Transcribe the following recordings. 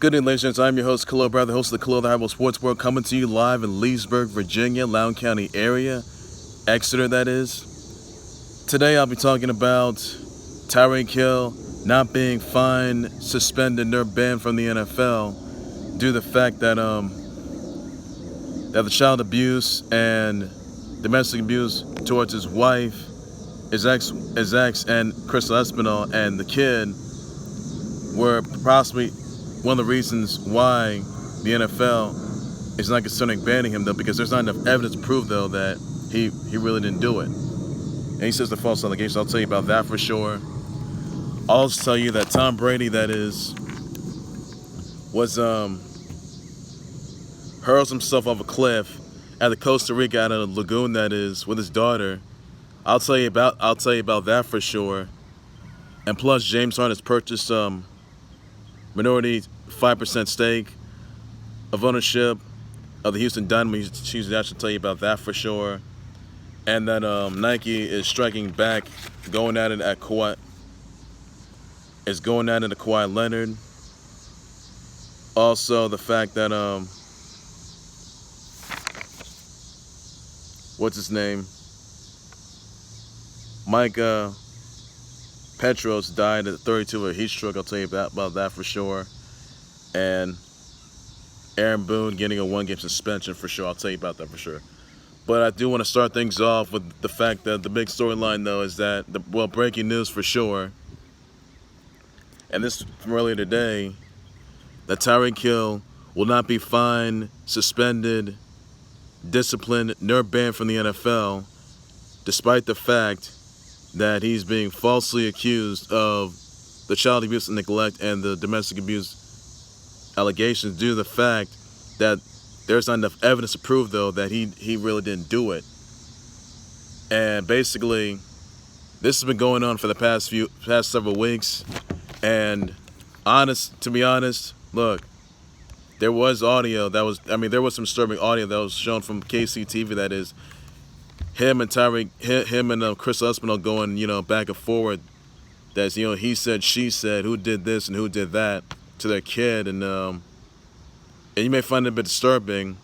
Good evening, ladies and gentlemen. I'm your host, Khalil Brother, host of the Khalil the Highway Sports World, coming to you live in Leesburg, Virginia, Loudoun County area, Exeter, that is. Today, I'll be talking about Tyreek Hill not being fined, suspended, nor banned from the NFL due to the fact that the child abuse and domestic abuse towards his wife, his ex, and Crystal Espinal, and the kid were possibly one of the reasons why the NFL is not considering banning him, though, because there's not enough evidence to prove, though, that he really didn't do it. And he says the false allegations. I'll tell you about that for sure. I'll also tell you that Tom Brady, that is, hurls himself off a cliff at the Costa Rica out of a lagoon, that is, with his daughter. I'll tell you about that for sure. And plus, James Harden has purchased minority 5% stake of ownership of the Houston Dynamo. I should tell you about that for sure. And then Nike is striking back, going at it at Kawhi. Is going at it at Kawhi Leonard. Also, the fact that what's his name? Petros died at 32 of a heat stroke. I'll tell you about that for sure. And Boone getting a 1-game suspension for sure. I'll tell you about that for sure. But I do want to start things off with the fact that the big storyline, though, is that, breaking news for sure, and this from earlier today, that Tyreek Hill will not be fined, suspended, disciplined, nor banned from the NFL, despite the fact that he's being falsely accused of the child abuse and neglect and the domestic abuse allegations due to the fact that there's not enough evidence to prove, though, that he really didn't do it. And basically, this has been going on for the past several weeks. And to be honest, look, there was audio there was some disturbing audio that was shown from KCTV, that is, him and Crystal Espinal going, back and forward. That's, he said, she said, who did this and who did that to their kid. And you may find it a bit disturbing.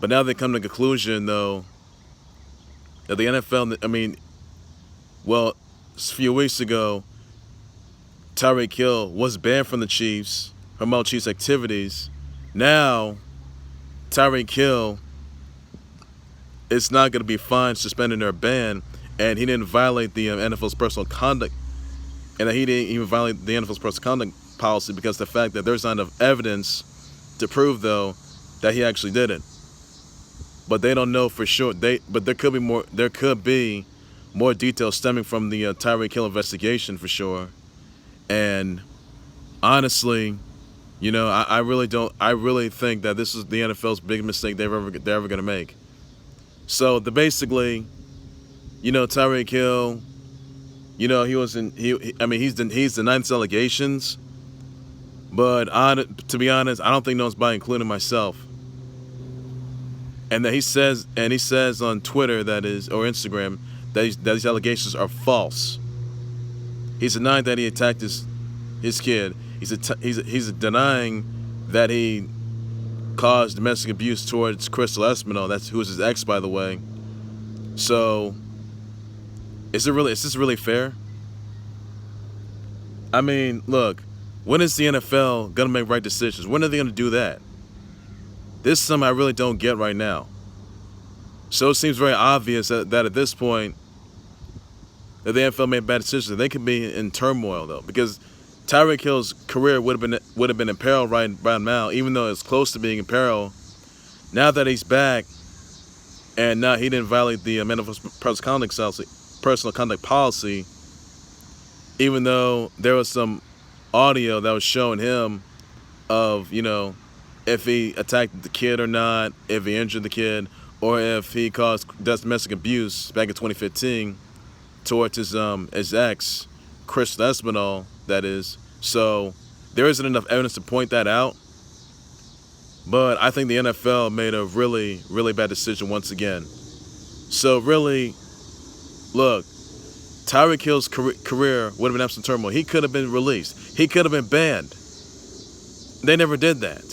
But now they come to the conclusion, though, that the NFL, a few weeks ago, Tyreek Hill was banned from the Chiefs, from all Chiefs activities. Now, Tyreek Hill is not going to be fined, suspended, or banned, and he didn't violate the NFL's personal conduct, and that he didn't even violate the NFL's personal conduct policy, because the fact that there's not enough evidence to prove, though, that he actually did it. But they don't know for sure. But there could be more. There could be more details stemming from the Tyreek Hill investigation for sure. And honestly, I really don't. I really think that this is the NFL's biggest mistake they're ever going to make. So basically, Tyreek Hill, he's denying allegations, but to be honest, I don't think no one's buying, including myself. And that he says on Twitter, that is, or Instagram, that these allegations are false. He's denying that he attacked his kid. He's denying that he caused domestic abuse towards Crystal Espinal. That's who is his ex, by the way. So, is this really fair? Look, when is the NFL gonna make right decisions? When are they gonna do that? This is something I really don't get right now. So it seems very obvious that at this point, that the NFL made bad decisions. They could be in turmoil, though, because Tyreek Hill's career would have been in peril right now, even though it's close to being in peril. Now that he's back, and now he didn't violate the NFL's personal conduct policy, even though there was some audio that was showing him of, if he attacked the kid or not, if he injured the kid, or if he caused domestic abuse back in 2015 towards his ex, Crystal Espinal, that is. So there isn't enough evidence to point that out. But I think the NFL made a really, really bad decision once again. So really, look, Tyreek Hill's career would have been absolute turmoil. He could have been released. He could have been banned. They never did that.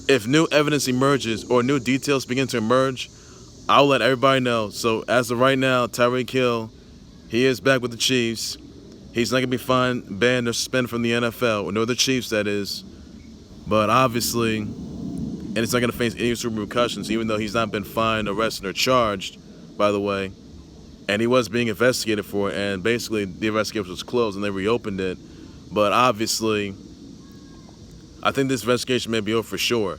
If new evidence emerges or new details begin to emerge, I'll let everybody know. So as of right now, Tyreek Hill, he is back with the Chiefs. He's not going to be fined, banned, or suspended from the NFL, nor the Chiefs, that is. But obviously, and it's not going to face any sort of repercussions, even though he's not been fined, arrested, or charged, by the way. And he was being investigated for it, and basically the investigation was closed and they reopened it. But obviously, I think this investigation may be over for sure.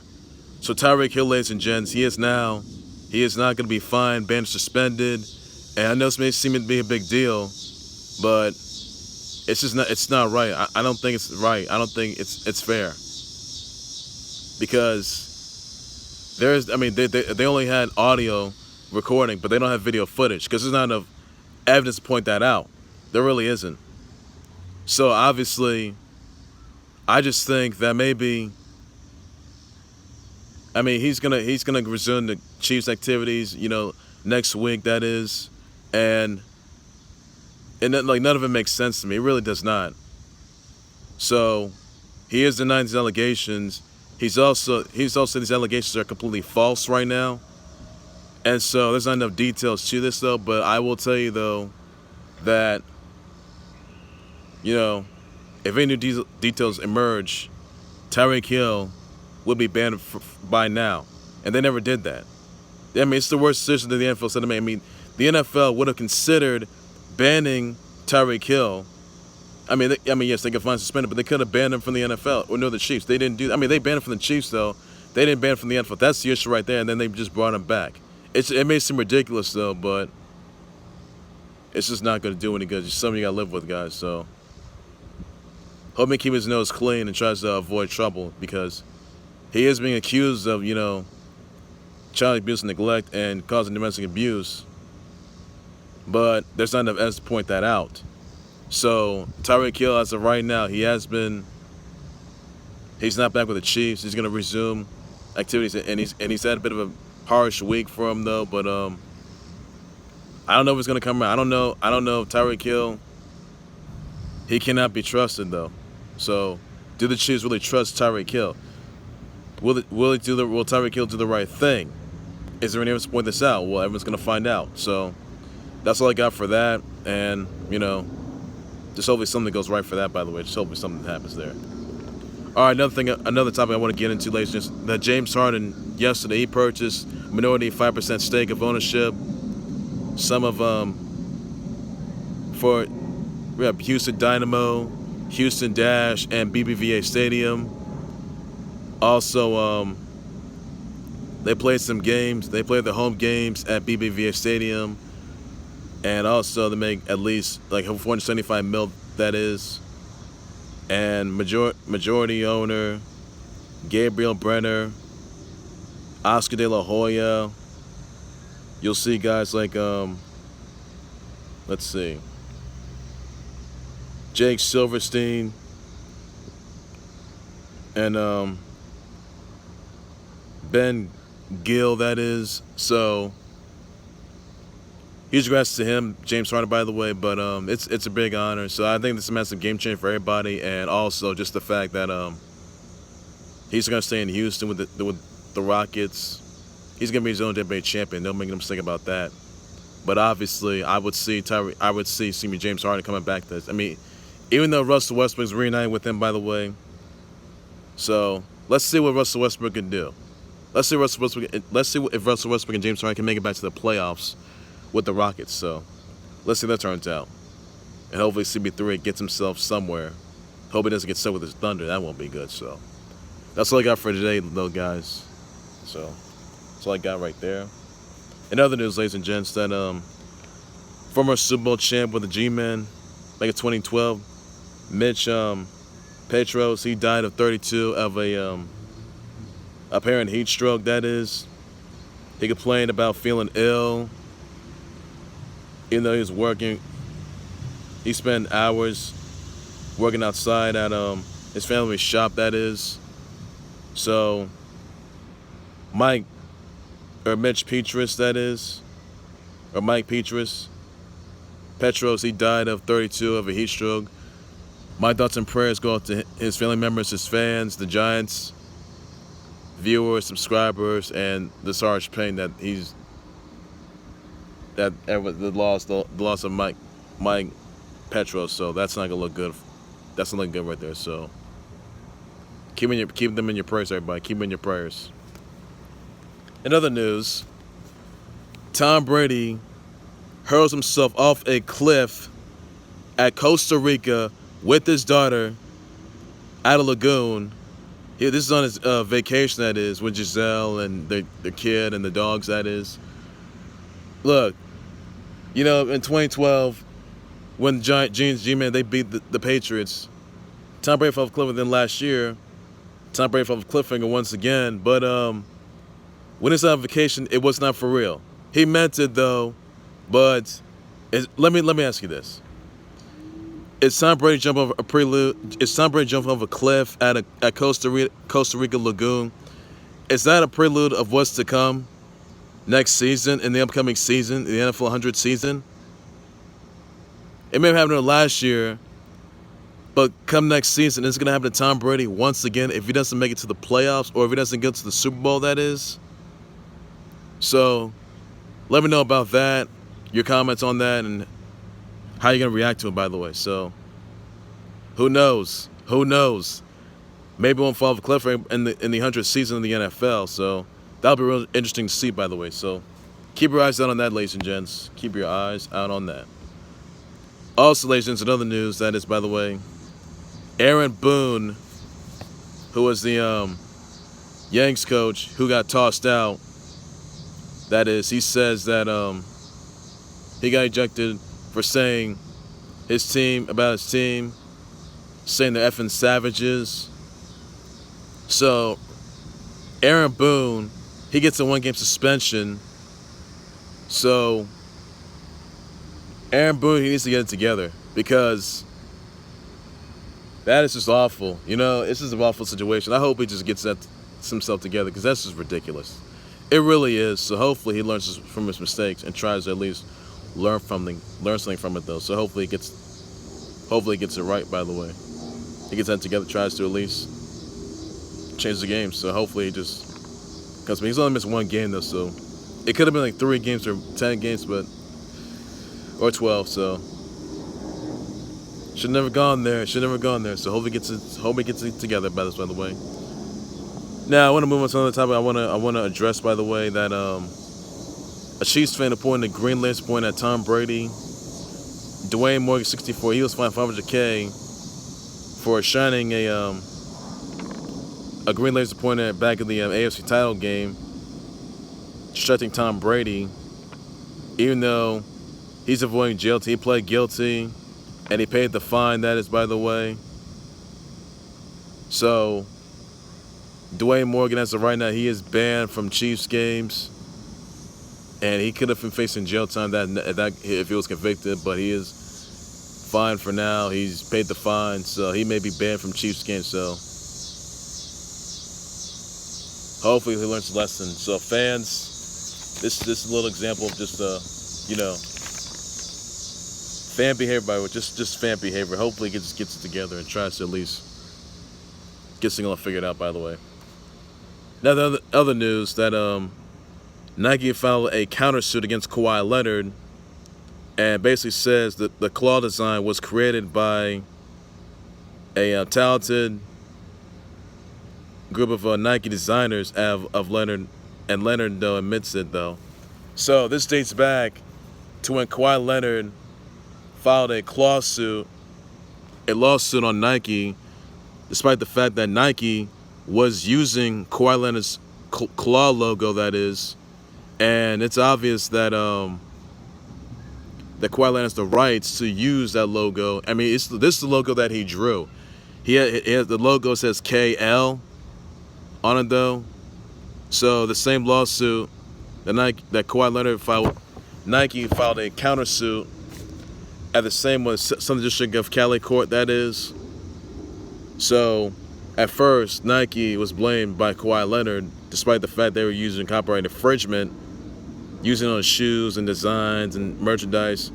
So Tyreek Hill, ladies and gents, he is not going to be fined, banned, suspended. And I know this may seem to be a big deal, but it's not right. I don't think it's right. I don't think it's fair. Because they only had audio recording, but they don't have video footage because there's not enough evidence to point that out. There really isn't. So obviously, I just think that maybe, he's gonna resume the Chiefs activities, next week, that is, and then, none of it makes sense to me. It really does not. So he is denying these allegations. He's also these allegations are completely false right now, and so there's not enough details to this though. But I will tell you though that if any new details emerge, Tyreek Hill would be banned by now. And they never did that. It's the worst decision that the NFL said to make. The NFL would have considered banning Tyreek Hill. Yes, they could find suspended, but they could have banned him from the NFL or the Chiefs. They didn't do that. They banned him from the Chiefs, though. They didn't ban him from the NFL. That's the issue right there, and then they just brought him back. It may seem ridiculous, though, but it's just not going to do any good. It's something you got to live with, guys, so hope he keeps his nose clean and tries to avoid trouble because he is being accused of, child abuse and neglect and causing domestic abuse. But there's not enough evidence to point that out. So Tyreek Hill, as of right now, he's not back with the Chiefs. He's going to resume activities, and he's had a bit of a harsh week for him though. But I don't know if it's going to come around. I don't know if Tyreek Hill. He cannot be trusted though. So, do the Chiefs really trust Tyreek Hill? Will Tyreek Hill do the right thing? Is there any evidence to point this out? Well, everyone's going to find out. So, that's all I got for that. And, just hopefully something goes right for that, by the way. Just hopefully something happens there. All right, another topic I want to get into, ladies and gentlemen, that James Harden, yesterday, he purchased minority 5% stake of ownership. Some of, we have Houston Dynamo, Houston Dash, and BBVA Stadium. Also, they played some games. They played their home games at BBVA Stadium. And also, they make at least like $475 million, that is. And majority owner, Gabriel Brenner, Oscar De La Hoya. You'll see guys like, let's see, Jake Silverstein, and Ben Gill, that is. So huge congrats to him, James Harden, by the way. But it's a big honor. So I think this is a massive game changer for everybody, and also just the fact that he's going to stay in Houston with the Rockets. He's going to be his own NBA champion. Don't make no mistake about that. But obviously, I would see James Harden coming back to this. Even though Russell Westbrook's reunited with him, by the way. So let's see what Russell Westbrook can do. Let's see if Russell Westbrook and James Harden can make it back to the playoffs with the Rockets. So let's see how that turns out. And hopefully CB3 gets himself somewhere. Hope he doesn't get stuck with his Thunder. That won't be good. So that's all I got for today, though, guys. So that's all I got right there. In other news, ladies and gents, that former Super Bowl champ with the G-Men back in 2012, Mitch Petros, he died of 32 of a apparent heat stroke, that is. He complained about feeling ill. Even though he was working, he spent hours working outside at his family's shop, that is. So Mitch Petros, that is, or Mike Petros, he died of 32 of a heat stroke. My thoughts and prayers go out to his family members, his fans, the Giants, viewers, subscribers, and the harsh pain that the loss of Mike Petros. So that's not gonna look good. That's not looking good right there. So keep them in your prayers, everybody. Keep them in your prayers. In other news, Tom Brady hurls himself off a cliff at Costa Rica with his daughter at a lagoon. This is on his vacation, that is, with Giselle and the kid and the dogs, that is. Look, in 2012, when the Giants, G-Man, they beat the Patriots, Tom Brady fell off a cliff. Then last year, Tom Brady fell off a cliffhanger once again. But when it's on vacation, it was not for real. He meant it, though. But let me ask you this. Is Tom Brady jumping over a prelude? Is Tom Brady jumping off a cliff at Costa Rica lagoon? Is that a prelude of what's to come next season, in the upcoming season, the NFL 100 season? It may have happened last year, but come next season, it's going to happen to Tom Brady once again if he doesn't make it to the playoffs, or if he doesn't get to the Super Bowl, that is. So let me know about that, your comments on that, and how you're going to react to it, by the way. So, who knows? Who knows? Maybe it won't fall off a cliff in the 100th season of the NFL. So, that'll be real interesting to see, by the way. So, keep your eyes out on that, ladies and gents. Keep your eyes out on that. Also, ladies and gents, in other news, that is, by the way, Aaron Boone, who was the Yanks coach who got tossed out, that is, he says that he got ejected for saying his team, saying they're effing savages. So, Aaron Boone, he gets a 1-game suspension. So, Aaron Boone, he needs to get it together, because that is just awful. It's just an awful situation. I hope he just gets himself together, because that's just ridiculous. It really is. So hopefully he learns from his mistakes and tries to at least learn something from it, though. So hopefully he gets it right, by the way. He gets that together, tries to at least change the game. So hopefully because he's only missed 1 game, though, so it could have been like 3 games or 10 games, or 12, so should never gone there. So hope he gets it together, by the way. Now I want to move on to another topic. I want to address, by the way, that a Chiefs fan pointed a green laser point at Tom Brady. Dwayne Morgan, 64, he was fined $500K for shining a green laser pointer back in the AFC title game, distracting Tom Brady. Even though he's avoiding jail, he pled guilty, and he paid the fine, that is, by the way. So, Dwayne Morgan, as of right now, he is banned from Chiefs games. And he could have been facing jail time if he was convicted, but he is fine for now. He's paid the fine, so he may be banned from Chiefs games. So hopefully he learns a lesson. So fans, this is a little example of just fan behavior, just fan behavior. Hopefully he just gets it together and tries to at least get things all figured out, by the way. Now the other news that Nike filed a countersuit against Kawhi Leonard, and basically says that the claw design was created by a talented group of Nike designers of Leonard, and Leonard, though, admits it, though. So this dates back to when Kawhi Leonard filed a lawsuit on Nike, despite the fact that Nike was using Kawhi Leonard's claw logo, that is. And it's obvious that that Kawhi Leonard has the rights to use that logo. I mean, this is the logo that he drew. He has the logo says KL on it, though. So the same lawsuit that Kawhi Leonard filed, Nike filed a countersuit at the same one, Southern District of Cali Court, that is. So at first, Nike was blamed by Kawhi Leonard, despite the fact they were using copyright infringement, using it on shoes and designs and merchandise.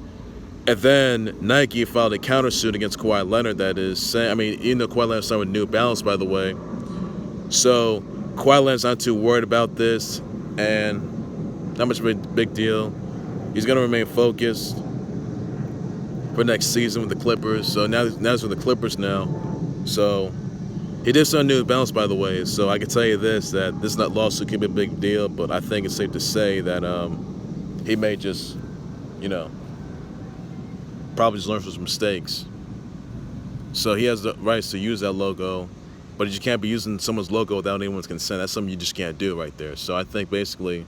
And then Nike filed a countersuit against Kawhi Leonard that is saying, I mean, even though Kawhi Leonard signed with New Balance, by the way, so Kawhi Leonard's not too worried about this, and not much of a big deal. He's going to remain focused for next season with the Clippers. So now it's with the Clippers now. So he did sign New Balance, by the way. So I can tell you this, that this lawsuit could be a big deal, but I think it's safe to say that he may just, probably just learn from his mistakes. So he has the rights to use that logo, but you can't be using someone's logo without anyone's consent. That's something you just can't do right there. So I think basically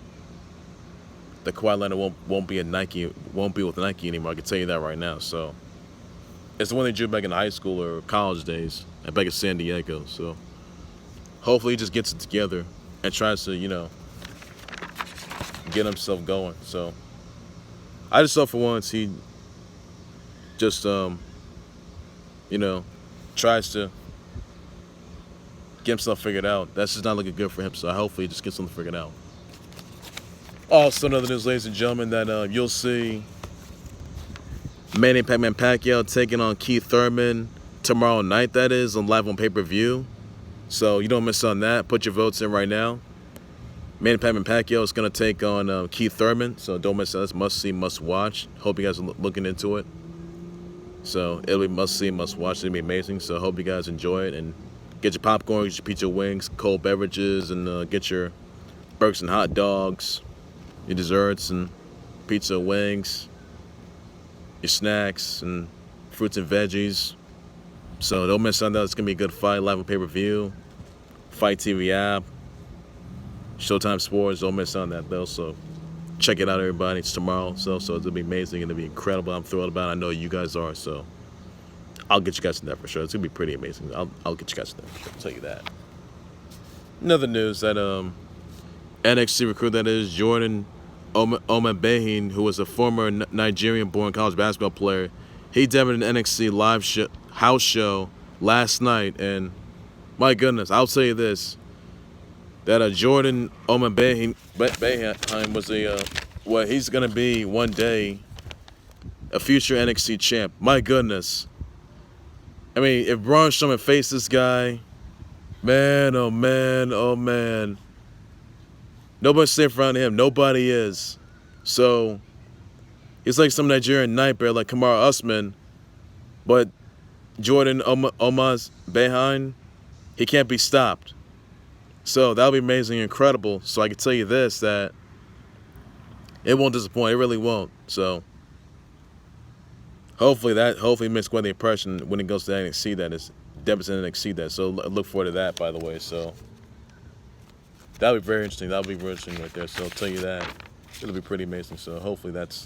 the Kawhi Leonard won't be with Nike anymore. I can tell you that right now. So it's the one they drew back in high school or college days, back in San Diego. So hopefully he just gets it together and tries to, get himself going. So I just thought for once he just, tries to get himself figured out. That's just not looking good for him. So hopefully he just gets something figured out. Also, another news, ladies and gentlemen, that you'll see Manny Pacquiao taking on Keith Thurman tomorrow night, that is, live on pay-per-view. So you don't miss on that. Put your votes in right now. Manny Pacquiao is going to take on Keith Thurman, so don't miss that. That's must-see, must-watch. Hope you guys are looking into it. So it'll be must-see, must-watch. It'll be amazing. So hope you guys enjoy it. And get your popcorn, get your pizza wings, cold beverages, and get your burgers and hot dogs, your desserts and pizza, wings, your snacks, and fruits and veggies. So don't miss on that. It's going to be a good fight, live on pay-per-view, Fight TV app, Showtime Sports. Don't miss on that, though. So check it out, everybody. It's tomorrow. So it'll be amazing. It'll be incredible. I'm thrilled about it. I know you guys are. So I'll get you guys in there for sure. It's going to be pretty amazing. I'll get you guys in there for sure. I'll tell you that. Another news that NXT recruit, that is, Jordan Omabehin, who was a former Nigerian-born college basketball player, he debuted an NXT live house show last night, and my goodness, I'll tell you this, that Jordan Omabehin was he's going to be one day a future NXT champ. My goodness. I mean, if Braun Strowman faced this guy, man, oh man, oh man. Nobody's safe around him. Nobody is. So he's like some Nigerian nightmare like Kamara Usman, but Jordan Oma's behind, he can't be stopped. So that'll be amazing, incredible. So I can tell you this, that it won't disappoint. It really won't. So hopefully it makes quite the impression when it goes to NXT, that is debuts in NXT. That. So look forward to that, by the way. So that'll be very interesting. That'll be very interesting right there. So I'll tell you that. It'll be pretty amazing. So hopefully that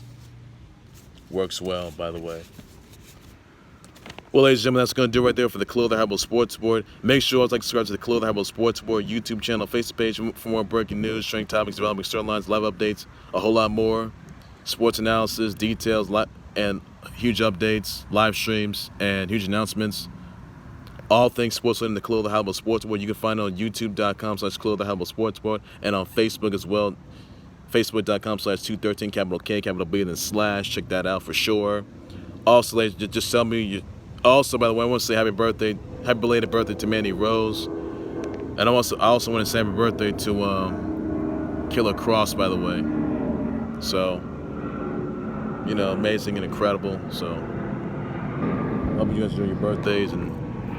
works well, by the way. Well, ladies and gentlemen, that's going to do it right there for the Khalil the Herbal Sports Board. Make sure to subscribe to the Khalil the Herbal Sports Board YouTube channel, Facebook page for more breaking news, trending topics, developing storylines, live updates, a whole lot more, sports analysis, details, and huge updates, live streams, and huge announcements. All things sports in the Khalil the Herbal Sports Board. You can find it on youtube.com/Khalil the Herbal Sports Board, and on Facebook as well, facebook.com/213 capital K capital B and then / check that out for sure. Also, ladies, just tell me also, by the way, I want to say happy belated birthday to Mandy Rose, and I also want to say happy birthday to Killer Cross, by the way. So amazing and incredible. So hope you guys enjoy your birthdays, and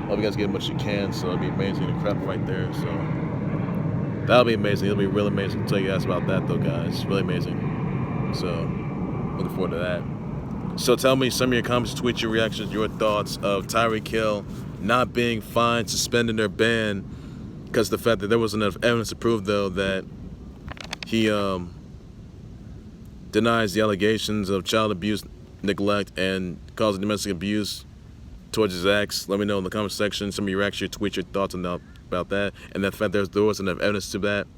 hope you guys get as much as you can. So it'll be amazing and incredible right there. So that'll be amazing. It'll be really amazing. I'll tell you guys about that, though, guys. Really amazing. So looking forward to that. So tell me some of your comments, tweet your reactions, your thoughts of Tyreek Hill not being fined, suspended, or banned, because the fact that there wasn't enough evidence to prove, though, that he denies the allegations of child abuse, neglect, and causing domestic abuse towards his ex. Let me know in the comment section some of your reactions, tweet your thoughts about that, and the fact there wasn't enough evidence to that.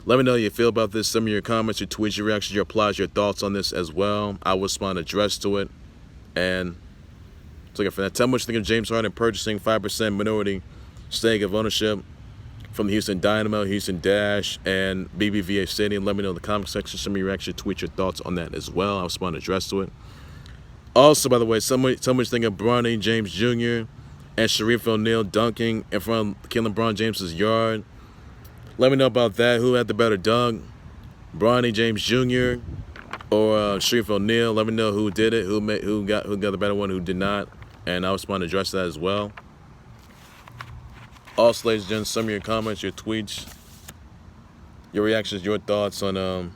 Let me know how you feel about this. Some of your comments, your tweets, your reactions, your replies, your thoughts on this as well. I will respond addressed to it. And so looking for that. Tell me what you think of James Harden purchasing 5% minority stake of ownership from the Houston Dynamo, Houston Dash, and BBVA Stadium. Let me know in the comment section some of your reactions, tweet your thoughts on that as well. I'll respond addressed to it. Also, by the way, so much think of Bronny James Jr. and Sharif O'Neal dunking in front of LeBron James's yard. Let me know about that. Who had the better dunk? Bronny James Jr. or Sharif O'Neal? Let me know who did it, who got the better one, who did not, and I'll respond to address that as well. Also, ladies and gentlemen, some of your comments, your tweets, your reactions, your thoughts on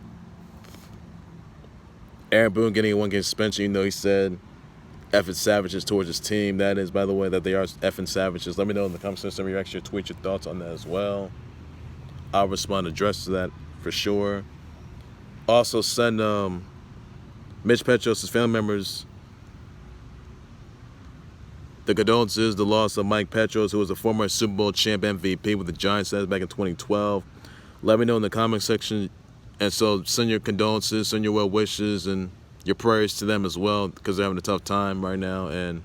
Aaron Boone getting a one-game suspension. You know, he said effing savages towards his team. That is, by the way, that they are effing savages. Let me know in the comments section some of your reactions, your tweets, your thoughts on that as well. I'll respond to address that for sure. Also, send Mitch Petros' family members the condolences, the loss of Mike Petros, who was a former Super Bowl champ MVP with the Giants back in 2012. Let me know in the comment section. And so send your condolences, send your well wishes, and your prayers to them as well, because they're having a tough time right now, and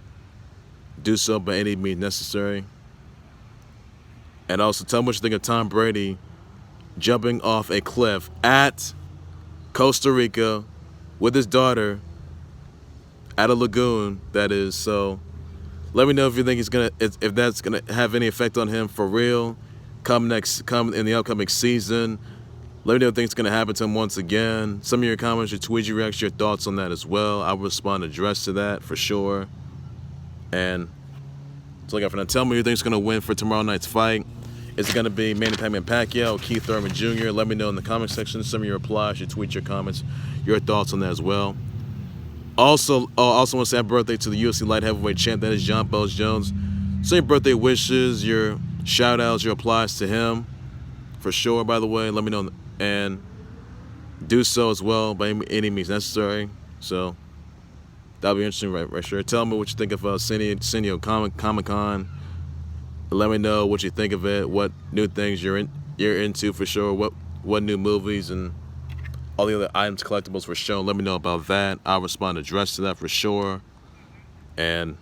do so by any means necessary. And also tell me what you think of Tom Brady jumping off a cliff at Costa Rica with his daughter at a lagoon, that is. So let me know if you think if that's gonna have any effect on him for real. Come in the upcoming season. Let me know if you think it's gonna happen to him once again. Some of your comments, your tweets, your reactions, your thoughts on that as well. I'll respond and address to that for sure. And so for now, tell me who you think is gonna win for tomorrow night's fight. Is it gonna be Manny Pacquiao or Keith Thurman Jr.? Let me know in the comment section. Some of your replies, your tweets, your comments, your thoughts on that as well. Also want to say happy birthday to the UFC light heavyweight champ, that is John Bells Jones. Send your birthday wishes, your shout outs, your replies to him for sure, by the way. Let me know and do so as well by any means necessary. So that'll be interesting, right sure. Tell me what you think of San Diego Comic-Con. Let me know what you think of it, what new things you're into for sure, what new movies and all the other items, collectibles were shown. Let me know about that. I'll respond and address to that for sure. And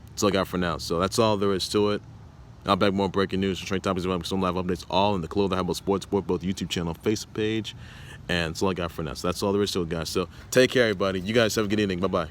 that's all I got for now. So that's all there is to it. I'll back more breaking news and training topics about some live updates, all in the Clothes That About Sports Board, both YouTube channel and Facebook page. And that's all I got for now. So that's all there is to it, guys. So take care, everybody. You guys have a good evening. Bye-bye.